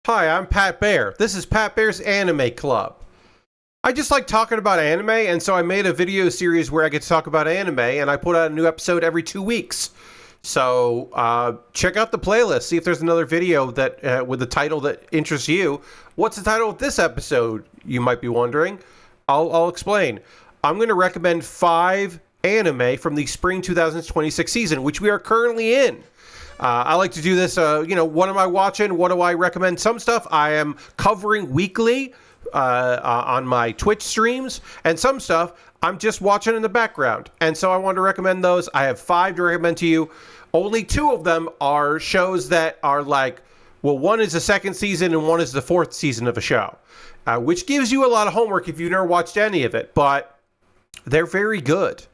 Hi, I'm Pat Baer. This is Pat Baer's Anime Club. I just like talking about anime, and so I made a video series where I get to talk about anime, and I put out a new episode every 2 weeks. So check out the playlist, see if there's another video that with the title that interests you. What's the title of this episode, you might be wondering? I'll explain. I'm going to recommend 5 anime from the spring 2026 season, which we are currently in. I like to do this, what am I watching? What do I recommend? Some stuff I am covering weekly on my Twitch streams, and some stuff I'm just watching in the background. And so I want to recommend those. I have 5 to recommend to you. Only 2 of them are shows that are like, well, one is the second season and one is the 4th season of a show, which gives you a lot of homework if you've never watched any of it, but they're very good.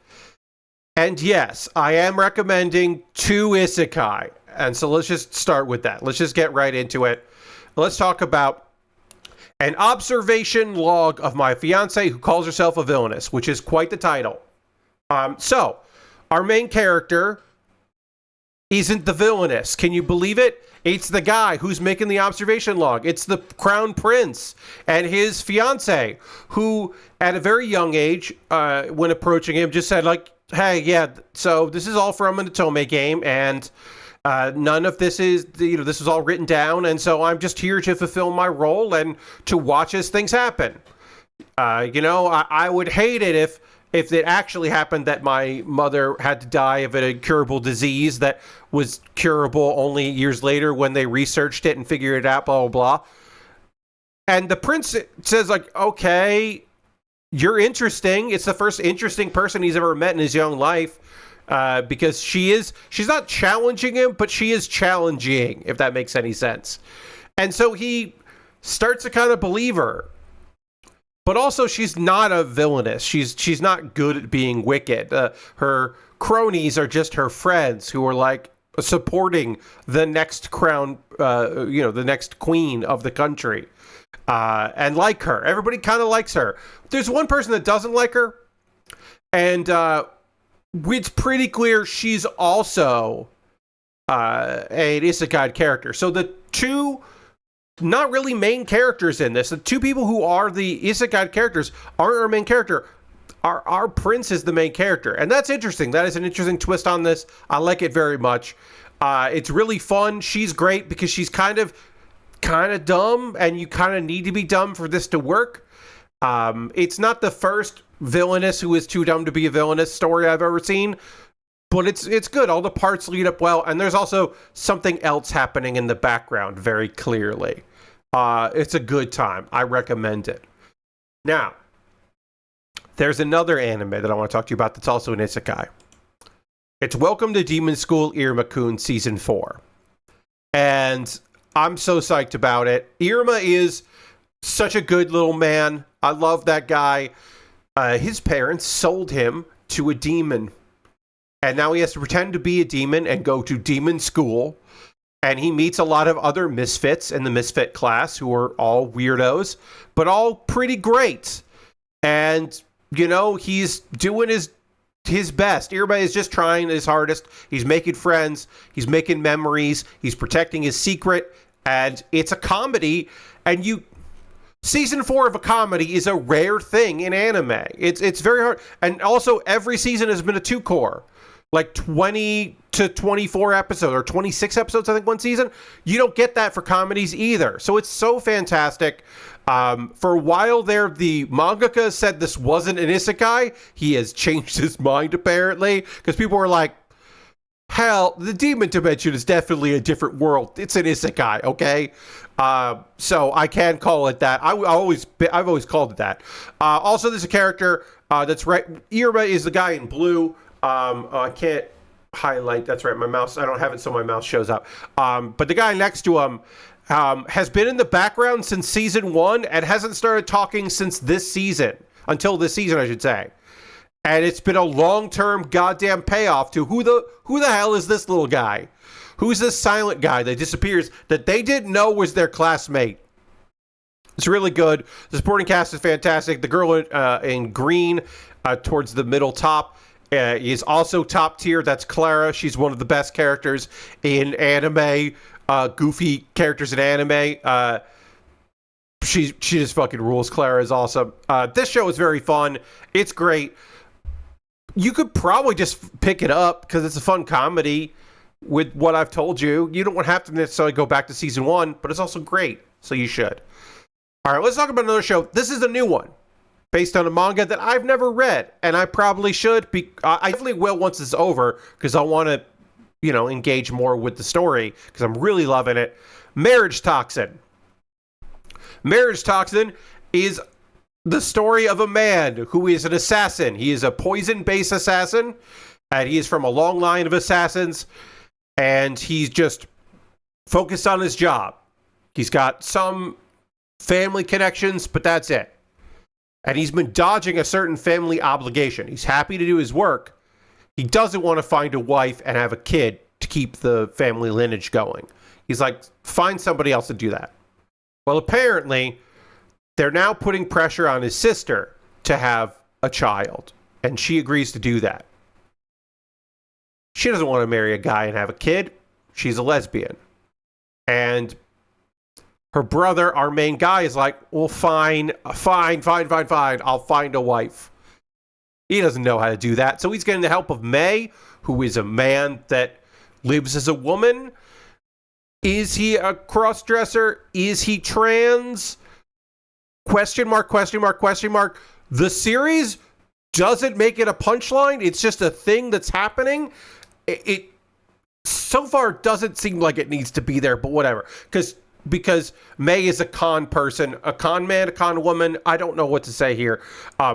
And yes, I am recommending 2 isekai. And so let's just start with that. Let's just get right into it. Let's talk about an observation log of my fiance who calls herself a villainess, which is quite the title. So, our main character isn't the villainess. Can you believe it? It's the guy who's making the observation log. It's the crown prince and his fiance, who at a very young age, when approaching him, just said like, hey, yeah, so this is all from an Otome game, and none of this is, this is all written down, and so I'm just here to fulfill my role and to watch as things happen. I would hate it if it actually happened that my mother had to die of an incurable disease that was curable only years later when they researched it and figured it out, blah, blah, blah. And the prince says, like, okay, you're interesting. It's the first interesting person he's ever met in his young life. Because she's not challenging him, but she is challenging, if that makes any sense. And so he starts to kind of believe her. But also, she's not a villainess. She's not good at being wicked. Her cronies are just her friends who are like supporting the next crown, the next queen of the country. And like her. Everybody kind of likes her. There's one person that doesn't like her. And it's pretty clear she's also an isekai character. So the 2 not really main characters in this, the 2 people who are the isekai characters aren't our main character. Our prince is the main character. And that's interesting. That is an interesting twist on this. I like it very much. It's really fun. She's great because she's kind of dumb, and you kind of need to be dumb for this to work. It's not the first villainess who is too dumb to be a villainess story I've ever seen, but it's good. All the parts lead up well, and there's also something else happening in the background very clearly. It's a good time. I recommend it. Now, there's another anime that I want to talk to you about that's also an isekai. It's Welcome to Demon School Iruma-kun Season 4. And I'm so psyched about it. Iruma is such a good little man. I love that guy. His parents sold him to a demon. And now he has to pretend to be a demon and go to demon school. And he meets a lot of other misfits in the misfit class who are all weirdos, but all pretty great. And, he's doing his best. Iruma is just trying his hardest. He's making friends. He's making memories. He's protecting his secret. And it's a comedy. And Season 4 of a comedy is a rare thing in anime. It's very hard. And also, every season has been a 2-core. Like 20 to 24 episodes, or 26 episodes, I think, one season. You don't get that for comedies either. So it's so fantastic. For a while there, the mangaka said this wasn't an isekai. He has changed his mind, apparently, because people were like, hell, the demon dimension is definitely a different world. It's an isekai, okay? So I can call it that. I've always called it that. Also, there's a character that's right. Iruma is the guy in blue. I can't highlight. That's right. My mouse. I don't have it so my mouse shows up. But the guy next to him has been in the background since season 1 and hasn't started talking since this season. Until this season, I should say. And it's been a long-term goddamn payoff to who the hell is this little guy? Who's this silent guy that disappears that they didn't know was their classmate? It's really good. The supporting cast is fantastic. The girl in green towards the middle top is also top tier. That's Clara. She's one of the best characters in anime. goofy characters in anime. She just fucking rules. Clara is awesome. This show is very fun. It's great. You could probably just pick it up because it's a fun comedy with what I've told you. You don't have to necessarily go back to season 1, but it's also great, so you should. All right, let's talk about another show. This is a new one based on a manga that I've never read, and I probably should. I definitely will once it's over because I want to, engage more with the story because I'm really loving it. Marriage Toxin. Marriage Toxin is the story of a man who is an assassin. He is a poison-based assassin, and he is from a long line of assassins, and he's just focused on his job. He's got some family connections, but that's it. And he's been dodging a certain family obligation. He's happy to do his work. He doesn't want to find a wife and have a kid to keep the family lineage going. He's like, find somebody else to do that. Well, apparently, they're now putting pressure on his sister to have a child, and she agrees to do that. She doesn't want to marry a guy and have a kid. She's a lesbian. And her brother, our main guy, is like, well, fine. I'll find a wife. He doesn't know how to do that. So he's getting the help of May, who is a man that lives as a woman. Is he a cross-dresser? Is he trans? Question mark. The series doesn't make it a punchline. It's just a thing that's happening. It so far doesn't seem like it needs to be there, but whatever. Because May is a con person, a con man, a con woman. I don't know what to say here.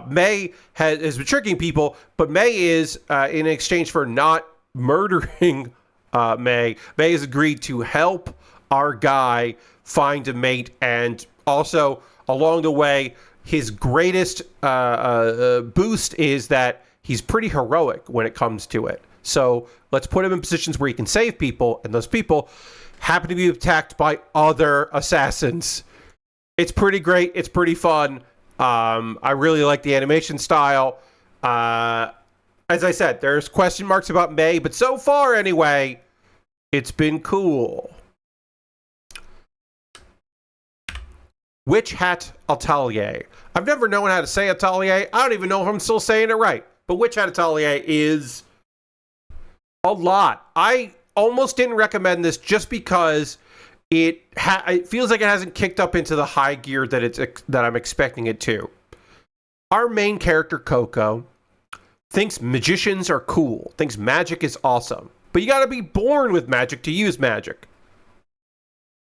May has been tricking people, but May is, in exchange for not murdering May has agreed to help our guy find a mate, and also along the way, his greatest boost is that he's pretty heroic when it comes to it. So let's put him in positions where he can save people, and those people happen to be attacked by other assassins. It's pretty great. It's pretty fun. I really like the animation style. As I said, there's question marks about May, but so far anyway, it's been cool. Witch Hat Atelier. I've never known how to say Atelier. I don't even know if I'm still saying it right. But Witch Hat Atelier is a lot. I almost didn't recommend this just because it feels like it hasn't kicked up into the high gear that I'm expecting it to. Our main character, Coco, thinks magicians are cool, thinks magic is awesome. But you gotta be born with magic to use magic.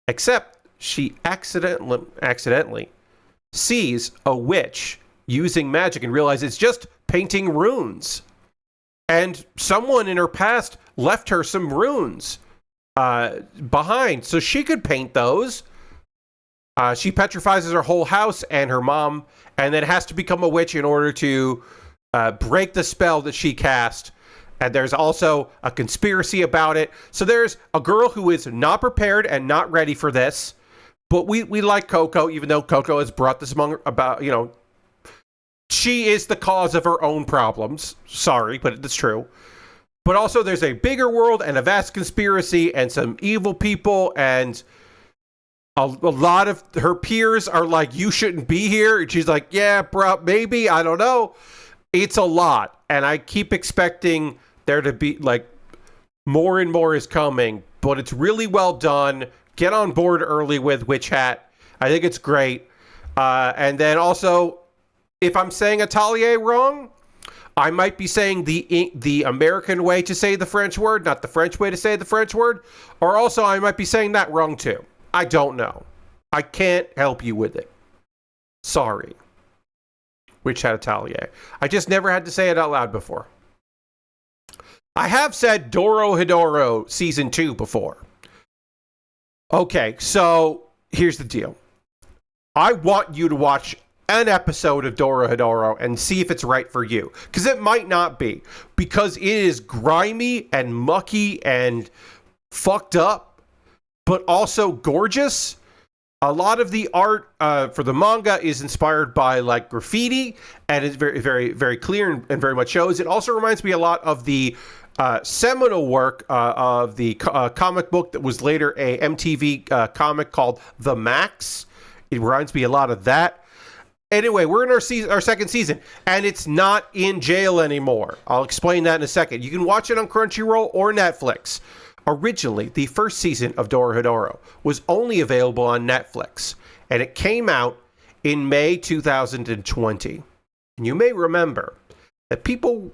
Except she accidentally sees a witch using magic and realizes it's just painting runes. And someone in her past left her some runes behind, so she could paint those. She petrifies her whole house and her mom, and then has to become a witch in order to break the spell that she cast. And there's also a conspiracy about it. So there's a girl who is not prepared and not ready for this. But we like Coco, even though Coco has brought this she is the cause of her own problems. Sorry, but it's true. But also there's a bigger world and a vast conspiracy and some evil people, and a lot of her peers are like, you shouldn't be here. And she's like, yeah, bro, maybe, I don't know. It's a lot. And I keep expecting there to be like more and more is coming, but it's really well done. Get on board early with Witch Hat. I think it's great. And then also, if I'm saying Atelier wrong, I might be saying the American way to say the French word, not the French way to say the French word. Or also, I might be saying that wrong too. I don't know. I can't help you with it. Sorry. Witch Hat Atelier. I just never had to say it out loud before. I have said Dorohedoro Season 2 before. Okay, so here's the deal. I want you to watch an episode of Dorohedoro and see if it's right for you. Because it might not be. Because it is grimy and mucky and fucked up, but also gorgeous. A lot of the art for the manga is inspired by like graffiti, and it's very, very, very clear and very much shows. It also reminds me a lot of the seminal work of the comic book that was later a MTV comic called The Max. It reminds me a lot of that. Anyway, we're in our second season, and it's not in jail anymore. I'll explain that in a second. You can watch it on Crunchyroll or Netflix. Originally, the first season of Dorohedoro was only available on Netflix, and it came out in May 2020. And you may remember that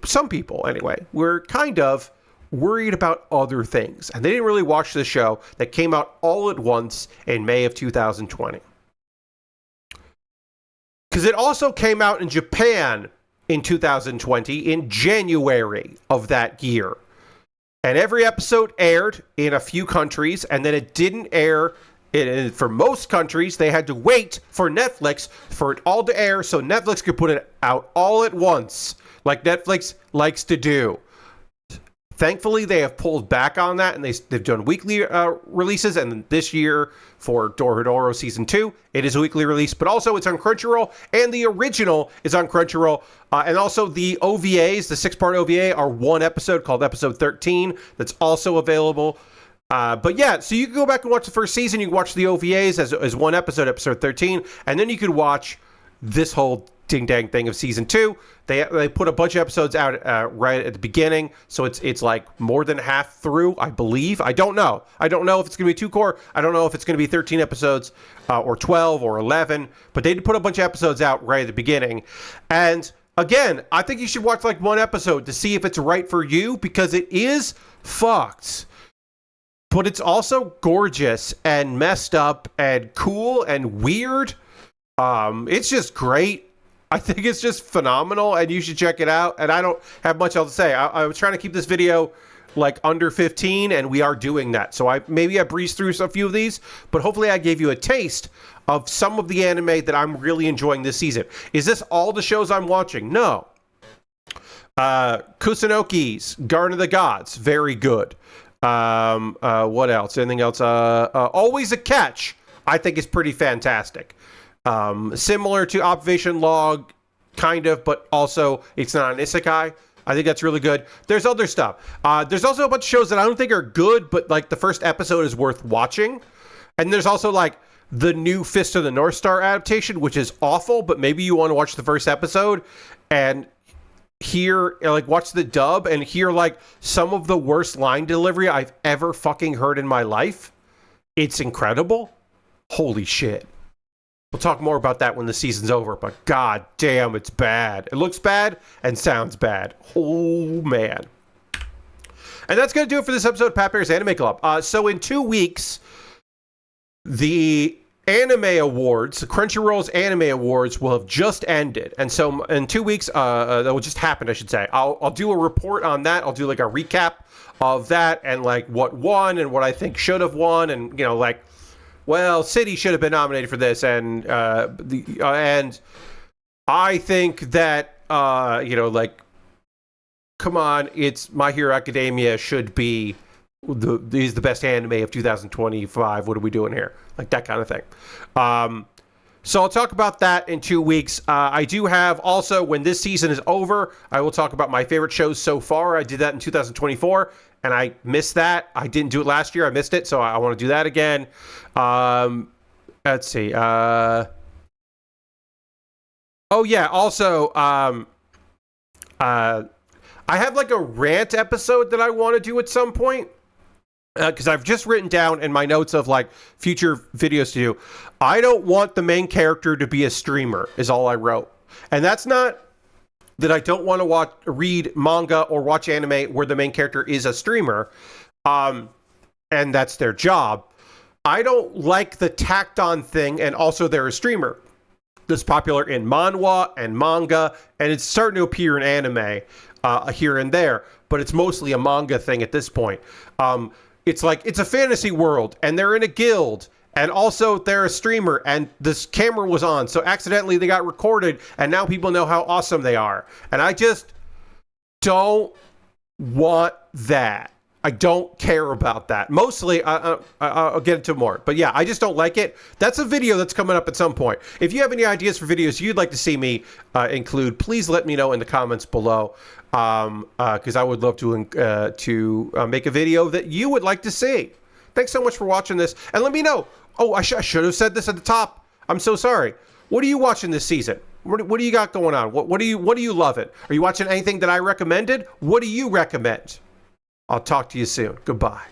some people anyway, were kind of worried about other things, and they didn't really watch the show that came out all at once in May of 2020. Because it also came out in Japan in 2020 in January of that year. And every episode aired in a few countries, and then it didn't air for most countries. They had to wait for Netflix for it all to air so Netflix could put it out all at once, like Netflix likes to do. Thankfully, they have pulled back on that, and they've done weekly releases. And this year, for Dorohedoro Season 2, it is a weekly release. But also, it's on Crunchyroll, and the original is on Crunchyroll. And also, the OVAs, the 6-part OVA, are one episode called Episode 13 that's also available. But yeah, so you can go back and watch the first season. You can watch the OVAs as one episode, Episode 13. And then you could watch this whole ding-dang thing of Season 2. They put a bunch of episodes out right at the beginning, so it's like more than half through, I believe. I don't know if it's going to be 2-core. I don't know if it's going to be 13 episodes or 12 or 11, but they did put a bunch of episodes out right at the beginning. And again, I think you should watch like one episode to see if it's right for you, because it is fucked. But it's also gorgeous and messed up and cool and weird. It's just great. I think it's just phenomenal, and you should check it out. And I don't have much else to say. I was trying to keep this video like under 15, and we are doing that. So I breezed through a few of these, but hopefully I gave you a taste of some of the anime that I'm really enjoying this season. Is this all the shows I'm watching? No. Kusanoki's Garden of the Gods, very good. What else? Anything else? Always a Catch, I think is pretty fantastic. Similar to Observation Log, kind of, but also it's not an isekai. I think that's really good. There's other stuff. There's also a bunch of shows that I don't think are good, but like the first episode is worth watching. And there's also like the new Fist of the North Star adaptation, which is awful, but maybe you want to watch the first episode and watch the dub and hear like some of the worst line delivery I've ever fucking heard in my life. It's incredible. Holy shit. We'll talk more about that when the season's over, but god damn, it's bad. It looks bad and sounds bad. Oh, man. And that's going to do it for this episode of Pat Bear's Anime Club. So in 2 weeks, the Anime Awards, Crunchyroll's Anime Awards, will have just ended. And so in 2 weeks, that will just happen, I should say. I'll do a report on that. I'll do like a recap of that and like what won and what I think should have won, and like, well, City should have been nominated for this, and and I think that come on, it's My Hero Academia should be the best anime of 2025. What are we doing here? Like that kind of thing. So I'll talk about that in 2 weeks. I do have also, when this season is over, I will talk about my favorite shows so far. I did that in 2024. And I missed that. I didn't do it last year. I missed it. So I want to do that again. Let's see. Oh, yeah. Also, I have like a rant episode that I want to do at some point. Because I've just written down in my notes of like future videos to do. I don't want the main character to be a streamer, is all I wrote. And that's not that I don't want to read manga or watch anime where the main character is a streamer, and that's their job. I don't like the tacked on thing, and also they're a streamer. That's popular in manhwa and manga, and it's starting to appear in anime here and there, but it's mostly a manga thing at this point. It's like, it's a fantasy world, and they're in a guild, and also they're a streamer, and this camera was on, so accidentally they got recorded, and now people know how awesome they are. And I just don't want that. I don't care about that. Mostly, I'll get into more. But yeah, I just don't like it. That's a video that's coming up at some point. If you have any ideas for videos you'd like to see me include, please let me know in the comments below. Because I would love to make a video that you would like to see. Thanks so much for watching this. And let me know. Oh, I should have said this at the top. I'm so sorry. What are you watching this season? What do you got going on? What do you love it? Are you watching anything that I recommended? What do you recommend? I'll talk to you soon. Goodbye.